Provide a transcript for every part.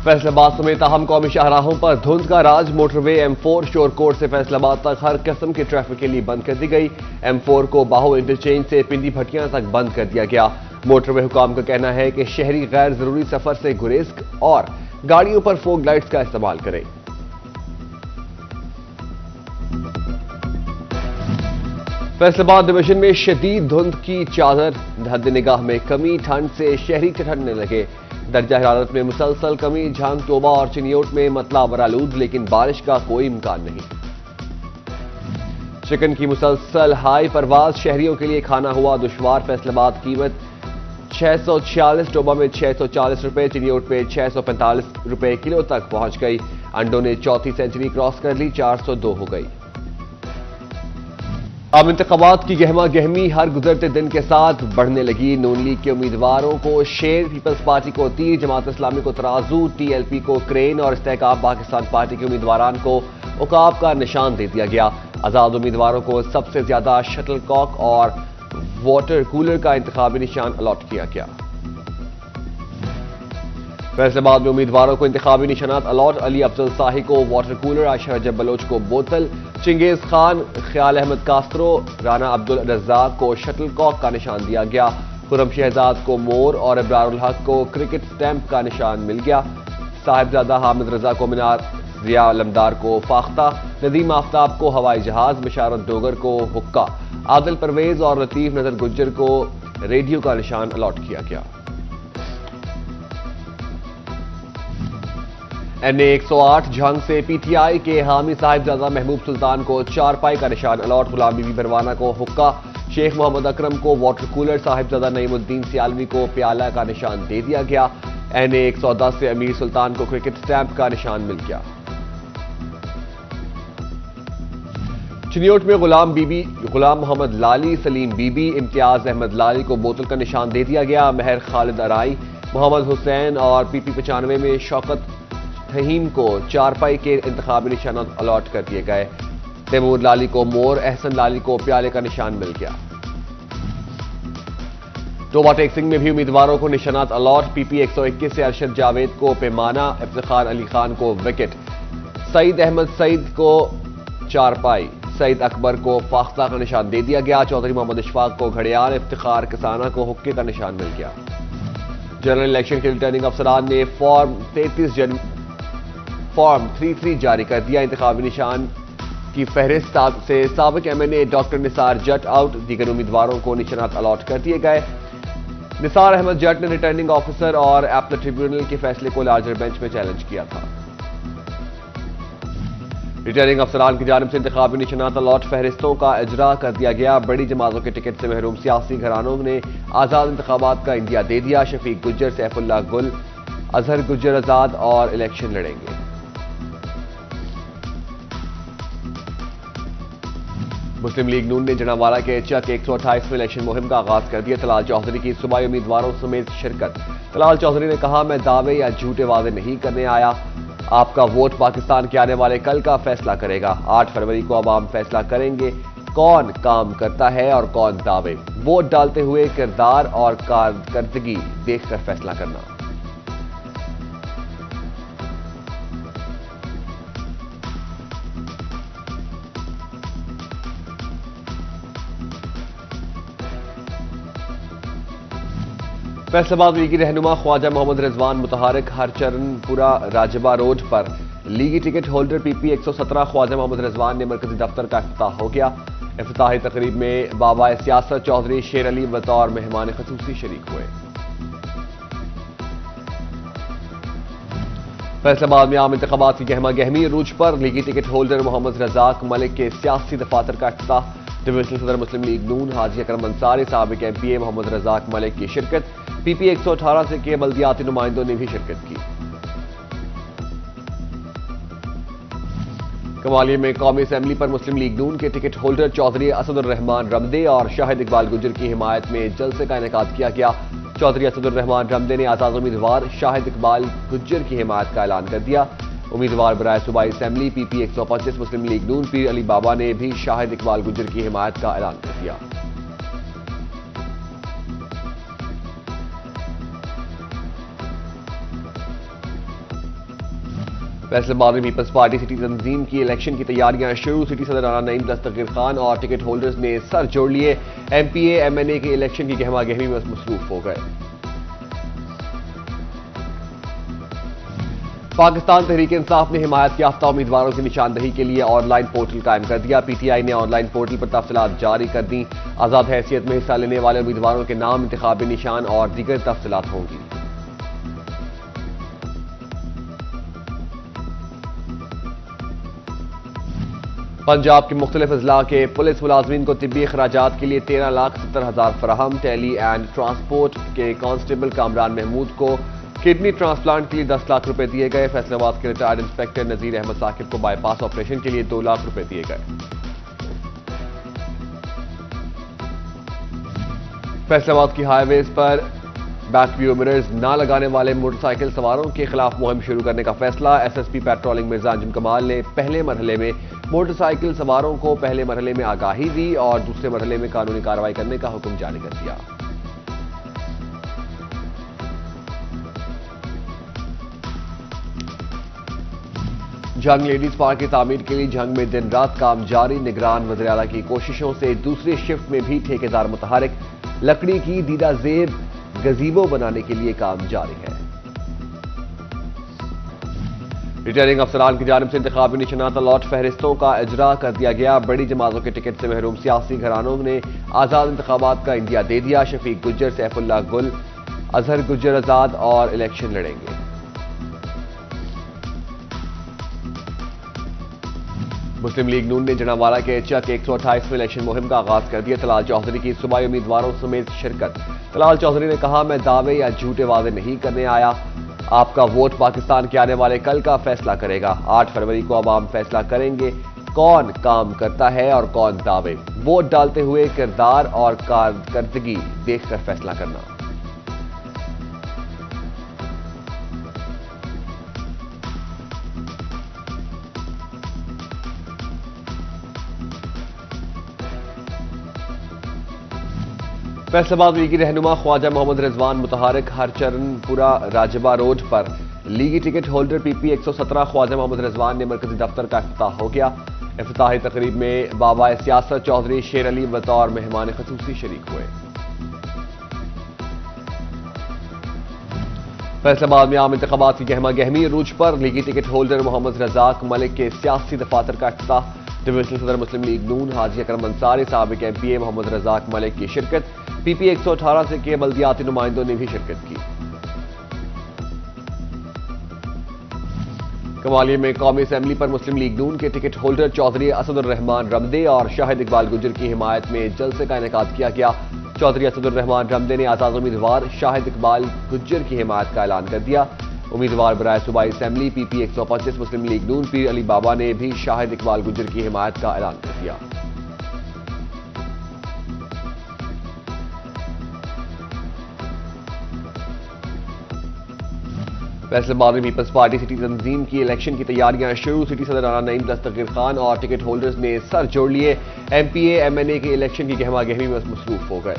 فیصل آباد سمیت اہم قومی شاہراہوں پر دھند کا راج. موٹر وے M4 شور کوٹ سے فیصل آباد تک ہر قسم کے ٹریفک کے لیے بند کر دی گئی. M4 کو باہو انٹرچینج سے پنڈی بھٹیاں تک بند کر دیا گیا. موٹر وے حکام کا کہنا ہے کہ شہری غیر ضروری سفر سے گریز اور گاڑیوں پر فوگ لائٹس کا استعمال کریں. فیصل آباد ڈویژن میں شدید دھند کی چادر. حد نگاہ میں کمی. ٹھنڈ سے شہری ٹھنڈنے لگے. درجہ حرارت میں مسلسل کمی. جھانگ توبہ اور چنیوٹ میں مطلع برآلود لیکن بارش کا کوئی امکان نہیں. چکن کی مسلسل ہائی پرواز. شہریوں کے لیے کھانا ہوا دشوار. فیصل آباد قیمت 646. ٹوبہ میں 640 روپے. چنیوٹ میں 645 روپے کلو تک پہنچ گئی. انڈوں نے چوتھی سینچری کراس کر لی. 402 ہو گئی. عام انتخابات کی گہما گہمی ہر گزرتے دن کے ساتھ بڑھنے لگی. نون لیگ کے امیدواروں کو شیر. پیپلز پارٹی کو تیر. جماعت اسلامی کو ترازو. TLP کو کرین اور استحکام پاکستان پارٹی کے امیدواران کو عقاب کا نشان دے دیا گیا. آزاد امیدواروں کو سب سے زیادہ شٹل کاک اور واٹر کولر کا انتخابی نشان الاٹ کیا گیا. فیصل آباد میں امیدواروں کو انتخابی نشانات الاٹ. علی افضل صاحی کو واٹر کولر. عائشہ رجب بلوچ کو بوتل. چنگیز خان, خیال احمد کاسترو, رانا عبدالرزاق کو شٹل کاک کا نشان دیا گیا. خرم شہزاد کو مور اور ابرار الحق کو کرکٹ سٹیمپ کا نشان مل گیا. صاحبزادہ حامد رضا کو مینار. ضیاء علمدار کو فاختہ. ندیم آفتاب کو ہوائی جہاز. بشارت ڈوگر کو حقہ. عادل پرویز اور لطیف نظر گجر کو ریڈیو کا نشان الاٹ کیا گیا. NA 108 جھنگ سے PTI کے حامی صاحبزادہ محبوب سلطان کو چارپائی کا نشان الاٹ. غلام بی بی بروانہ کو حقہ. شیخ محمد اکرم کو واٹر کولر. صاحبزادہ نعیم الدین سیالوی کو پیالہ کا نشان دے دیا گیا. NA 110 سے امیر سلطان کو کرکٹ سٹیمپ کا نشان مل گیا. چنیوٹ میں غلام محمد lolly, Saleem be be, Imtiaz Ahmad lolly کو بوتل کا نشان دے دیا گیا. مہر خالد ارائی, محمد حسین اور PP 95 میں شوکت فہیم کو چارپائی کے انتخابی نشانات الاٹ کر دیے گئے. تیمور لالی کو مور. احسن لالی کو پیالے کا نشان مل گیا. ٹوبہ ٹیکسنگ میں بھی امیدواروں کو نشانات الاٹ. PP 121 سے ارشد جاوید کو پیمانہ. افتخار علی خان کو وکٹ. سعید احمد سعید کو چارپائی. سعید اکبر کو فاختہ کا نشان دے دیا گیا. چودھری محمد اشفاق کو گھڑیال. افتخار کسانہ کو حقے کا نشان مل گیا. جنرل الیکشن کے ریٹرننگ افسران نے فارم 33 جاری کر دیا. انتخابی نشان کی فہرست سے سابق MNA ڈاکٹر نثار جٹ آؤٹ. دیگر امیدواروں کو نشانات الاٹ کر دیے گئے. نثار احمد جٹ نے ریٹرننگ آفیسر اور ایپل ٹریبیونل کے فیصلے کو لارجر بینچ میں چیلنج کیا تھا. ریٹرننگ افسران کی جانب سے انتخابی نشانات الاٹ فہرستوں کا اجرا کر دیا گیا. بڑی جماعتوں کے ٹکٹ سے محروم سیاسی گھرانوں نے آزاد انتخابات کا عندیہ دے دیا. شفیق گجر, سیف اللہ گل, اظہر گجر آزاد اور الیکشن لڑیں گے. مسلم لیگ نون نے جناوالا کے چک 128 میں الیکشن مہم کا آغاز کر دیا. طلال چودھری کی صوبائی امیدواروں سمیت شرکت. طلال چودھری نے کہا, میں دعوے یا جھوٹے وعدے نہیں کرنے آیا. آپ کا ووٹ پاکستان کے آنے والے کل کا فیصلہ کرے گا. 8 فروری کو عوام فیصلہ کریں گے کون کام کرتا ہے اور کون دعوے. ووٹ ڈالتے ہوئے کردار اور کارکردگی دیکھ کر فیصلہ کرنا. فیصل آباد لیگی رہنما خواجہ محمد رضوان متحرک. ہر چرن پورا راجبہ روڈ پر لیگی ٹکٹ ہولڈر PP 117 خواجہ محمد رضوان نے مرکزی دفتر کا افتتاح ہو گیا. افتتاحی تقریب میں بابا سیاست چودھری شیر علی بطور مہمان خصوصی شریک ہوئے. فیصل آباد میں عام انتخابات کی گہما گہمی عروج پر. لیگی ٹکٹ ہولڈر محمد رزاق ملک کے سیاسی دفاتر کا افتتاح. ڈویژنل صدر مسلم لیگ نون حاجی اکرم انصاری, سابق MPA محمد رزاق ملک کی شرکت. PP 118 سے کے بلدیاتی نمائندوں نے بھی شرکت کی. کمالیہ میں قومی اسمبلی پر مسلم لیگ نون کے ٹکٹ ہولڈر چودھری اسد الرحمان رمدے اور شاہد اقبال گجر کی حمایت میں جلسے کا انعقاد کیا گیا. چودھری اسد الرحمان رمدے نے آزاد امیدوار شاہد اقبال گجر کی حمایت کا اعلان کر دیا. امیدوار برائے صوبائی اسمبلی PP 125 مسلم لیگ نون پیر علی بابا نے بھی شاہد اقبال گجر کی حمایت کا اعلان کر دیا. فیصل آباد میں پیپلز پارٹی سٹی تنظیم کی الیکشن کی تیاریاں شروع. سٹی صدر رانا نعیم دستگیر خان اور ٹکٹ ہولڈرز نے سر جوڑ لیے. M P A M N A کے الیکشن کی گہما گہمی میں مصروف ہو گئے. پاکستان تحریک انصاف نے حمایت یافتہ امیدواروں کی نشاندہی کے لیے آن لائن پورٹل قائم کر دیا. پی ٹی آئی نے آن لائن پورٹل پر تفصیلات جاری کر دیں. آزاد حیثیت میں حصہ لینے والے امیدواروں کے نام، انتخابی نشان اور دیگر تفصیلات ہوں گی. پنجاب کے مختلف اضلاع کے پولیس ملازمین کو طبی اخراجات کے لیے 13,70,000 فراہم. ٹیلی اینڈ ٹرانسپورٹ کے کانسٹیبل کامران محمود کو کڈنی ٹرانسپلانٹ کے لیے 10 لاکھ روپے دیے گئے. فیصل آباد کے ریٹائرڈ انسپیکٹر نذیر احمد ثاقب کو بائی پاس آپریشن کے لیے 2 لاکھ روپے دیے گئے. فیصل آباد کی ہائی ویز پر بیک ویو مررز نہ لگانے والے موٹر سائیکل سواروں کے خلاف مہم شروع کرنے کا فیصلہ. S S P patrolling Mirza Anjum Kamal نے پہلے مرحلے میں موٹر سائیکل سواروں کو پہلے مرحلے میں آگاہی دی اور دوسرے مرحلے میں قانونی کارروائی کرنے کا حکم جاری کر دیا. جنگ لیڈیز پارک کی تعمیر کے لیے جنگ میں دن رات کام جاری. نگران وزیر اعلیٰ کی کوششوں سے دوسری شفٹ میں بھی ٹھیکیدار متحرک. لکڑی کی دیدہ زیب گزیبو بنانے کے لیے کام جاری ہے. ریٹرننگ افسران کی جانب سے انتخابی نشانات الاٹ فہرستوں کا اجرا کر دیا گیا. بڑی جماعتوں کے ٹکٹ سے محروم سیاسی گھرانوں نے آزاد انتخابات کا عندیہ دے دیا. شفیق گجر، سیف اللہ گل، اظہر گجر آزاد اور الیکشن لڑیں گے. مسلم لیگ نون نے جناوالا کے چک 128 الیکشن مہم کا آغاز کر دیا. طلال چودھری کی صوبائی امیدواروں سمیت شرکت. طلال چودھری نے کہا، میں دعوے یا جھوٹے وعدے نہیں کرنے آیا. آپ کا ووٹ پاکستان کے آنے والے کل کا فیصلہ کرے گا. 8 فروری کو عوام فیصلہ کریں گے کون کام کرتا ہے اور کون دعوے. ووٹ ڈالتے ہوئے کردار اور کارکردگی دیکھ کر فیصلہ کرنا. فیصل آباد لیگی رہنما خواجہ محمد رضوان متحرک. ہر چرن پورا راجبہ روڈ پر لیگی ٹکٹ ہولڈر پی پی 117 خواجہ محمد رضوان نے مرکزی دفتر کا افتتاح ہو گیا. افتتاحی تقریب میں بابا سیاست چودھری شیر علی بطور مہمان خصوصی شریک ہوئے. فیصل آباد میں عام انتخابات کی گہما گہمی عروج پر. لیگی ٹکٹ ہولڈر محمد رزاق ملک کے سیاسی دفاتر کا افتتاح. ڈویژنل صدر مسلم لیگ نون حاجی اکرم انصاری، سابق ایم پی اے محمد رزاق ملک کی شرکت. پی پی 118 سے کے بلدیاتی نمائندوں نے بھی شرکت کی. کمالیہ میں قومی اسمبلی پر مسلم لیگ نون کے ٹکٹ ہولڈر چودھری اسد الرحمان رمدے اور شاہد اقبال گجر کی حمایت میں جلسے کا انعقاد کیا گیا. چودھری اسد الرحمان رمدے نے آزاد امیدوار شاہد اقبال گجر کی حمایت کا اعلان کر دیا. امیدوار برائے صوبائی اسمبلی پی پی 125 مسلم لیگ نون پیر علی بابا نے بھی شاہد اقبال گجر کی حمایت کا اعلان کر دیا. فیصل آباد میں پیپلز پارٹی سٹی تنظیم کی الیکشن کی تیاریاں شروع. سٹی صدر رانا نعیم دستگیر خان اور ٹکٹ ہولڈرز نے سر جوڑ لیے. M P A M N A کے الیکشن کی گہما گہمی میں مصروف ہو گئے.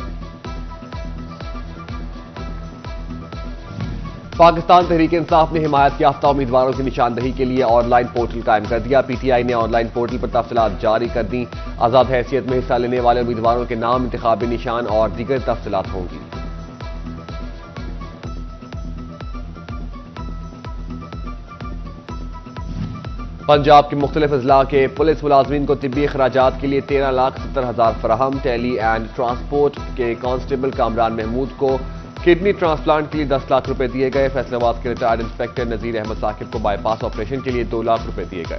پاکستان تحریک انصاف نے حمایت یافتہ امیدواروں کی نشاندہی کے لیے آن لائن پورٹل قائم کر دیا. پی ٹی آئی نے آن لائن پورٹل پر تفصیلات جاری کر دیں. آزاد حیثیت میں حصہ لینے والے امیدواروں کے نام، انتخابی نشان اور دیگر تفصیلات ہوں گی. پنجاب کے مختلف اضلاع کے پولیس ملازمین کو طبی اخراجات کے لیے 13,70,000 فراہم. ٹیلی اینڈ ٹرانسپورٹ کے کانسٹیبل کامران محمود کو کڈنی ٹرانسپلانٹ کے لیے 10 لاکھ روپے دیے گئے. فیصل آباد کے ریٹائرڈ انسپیکٹر نذیر احمد ثاقب کو بائی پاس آپریشن کے لیے 2 لاکھ روپے دیے گئے.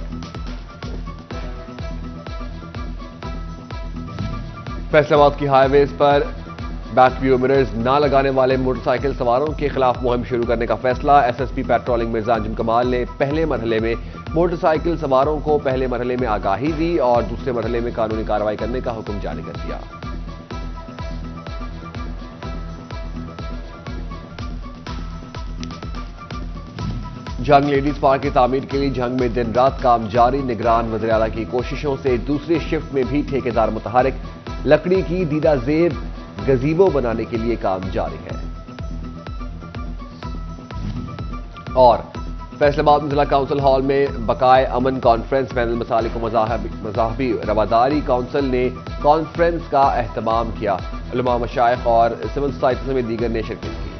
فیصل آباد کی ہائی ویز پر بیک ویو مررز نہ لگانے والے موٹر سائیکل سواروں کے خلاف مہم شروع کرنے کا فیصلہ. S S P patrolling Mirza Anjum Kamal نے پہلے مرحلے میں موٹر سائیکل سواروں کو پہلے مرحلے میں آگاہی دی اور دوسرے مرحلے میں قانونی کارروائی کرنے کا حکم جاری کر دیا. جنگ لیڈیز پارک کی تعمیر کے لیے جنگ میں دن رات کام جاری. نگران وزیر اعلیٰ کی کوششوں سے دوسری شفٹ میں بھی ٹھیکیدار متحرک. لکڑی کی دیدہ زیب گزیبو بنانے کے لیے کام جاری ہے. اور فیصل آباد میں ضلع کونسل ہال میں بقائے امن کانفرنس بین المسالک و مذاہبی رواداری کونسل نے کانفرنس کا اہتمام کیا۔ علماء، مشائخ اور سول سوسائٹی سمیت دیگر نے شرکت کی۔